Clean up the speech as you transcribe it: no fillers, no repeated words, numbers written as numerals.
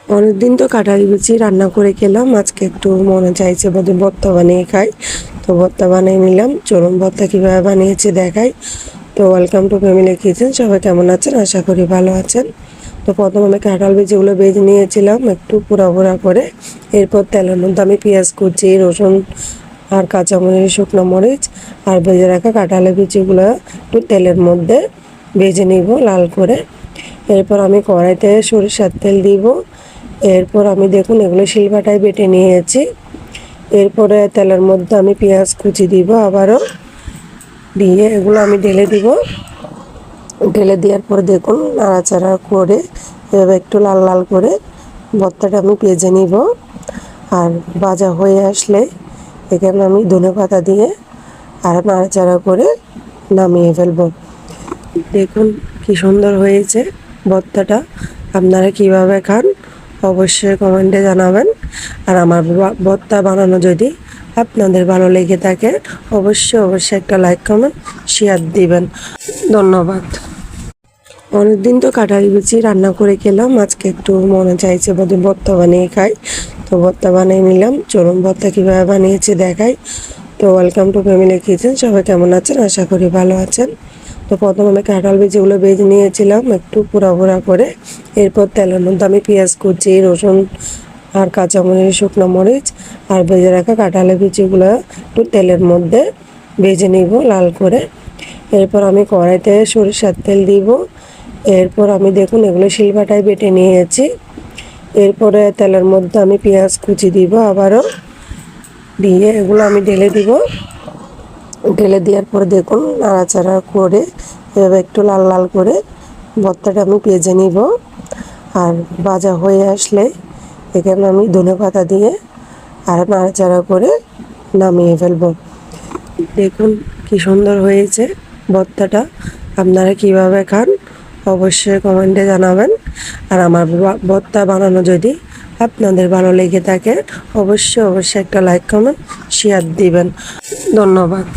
অনেকদিন তো কাঁঠাল বিচি রান্না করে খেলাম, আজকে একটু মনে চাইছে বোধহয় ভর্তা বানিয়ে খাই। তো ভর্তা বানিয়ে নিলাম। চলুন ভর্তা কীভাবে বানিয়েছি দেখাই। তো ওয়েলকাম টু ফ্যামিলি কিচেন। সবাই কেমন আছেন? আশা করি ভালো আছেন। তো প্রথমে আমি কাঁঠাল বিচিগুলো ভেজে নিয়েছিলাম একটু পোড়া পোড়া করে। এরপর তেলের মধ্যে আমি পেঁয়াজ কুচি, রসুন আর কাঁচামরিচ, শুকনো মরিচ আর ভেজে রাখা কাঁঠালের বিচিগুলো একটু তেলের মধ্যে ভেজে নিব লাল করে। এরপর আমি কড়াইতে সরিষার তেল দিব। এরপর আমি দেখুন এগুলো শিলবাটায় বেটে নিয়েছি। এরপরে তেলের মধ্যে আমি পেঁয়াজ কুচি দিব, আবারও দিয়ে এগুলো আমি ঢেলে দিব। ঢেলে দেওয়ার পর দেখুন নাড়াচাড়া করে এভাবে একটু লাল লাল করে ভর্তাটা আমি ভেজে নিব। আর ভাজা হয়ে আসলে এখানে আমি ধনেপাতা দিয়ে আর নাড়াচাড়া করে নামিয়ে ফেলবো। দেখুন কি সুন্দর হয়েছে ভর্তাটা। আপনারা কিভাবে খান অবশ্যই কমেন্টে জানাবেন। আর আমার ভর্তা বানানো যদি আপনাদের ভালো লেগে থাকে অবশ্যই একটা লাইক কমেন্ট শেয়ার দিবেন। ধন্যবাদ। অনেকদিন তো কাঁঠাল বিচি রান্না করে খেলাম, আজকে একটু মনে চাইছে বোধহয় ভর্তা বানিয়ে খাই। তো ভর্তা বানিয়ে নিলাম। চলুন ভর্তা কীভাবে বানিয়েছি দেখাই। তো ওয়েলকাম টু ফ্যামিলি কিচেন। সবাই কেমন আছেন? আশা করি ভালো আছেন। তো প্রথমে আমি কাঁঠাল বিচিগুলো ভেজে নিয়েছিলাম একটু পোড়া পোড়া করে। এরপর তেলের মধ্যে আমি পেঁয়াজ কুচি, রসুন আর কাঁচামরিচ, শুকনো মরিচ আর ভেজে রাখা কাঁঠালের বিচিগুলো একটু তেলের মধ্যে ভেজে নিব লাল করে। এরপর আমি কড়াইতে সরিষার তেল দিব। এরপর আমি দেখুন এগুলো শিলবাটায় বেটে নিয়েছি। এরপরে তেলের মধ্যে আমি পেঁয়াজ কুচি দিব, আবারও দিয়ে এগুলো আমি ঢেলে দিব। ঢেলে দেওয়ার পর দেখুন নাড়াচাড়া করে এভাবে একটু লাল লাল করে ভর্তাটা আমি ভেজে নিব। আর ভাজা হয়ে আসলে এখানে আমি ধনেপাতা দিয়ে আর নাড়াচাড়া করে নামিয়ে ফেলবো। দেখুন কি সুন্দর হয়েছে ভর্তাটা। আপনারা কিভাবে খান অবশ্যই কমেন্টে জানাবেন। আর আমার ভর্তা বানানো যদি আপনাদের ভালো লেগে থাকে অবশ্যই একটা লাইক কমেন্ট শেয়ার দিবেন। ধন্যবাদ।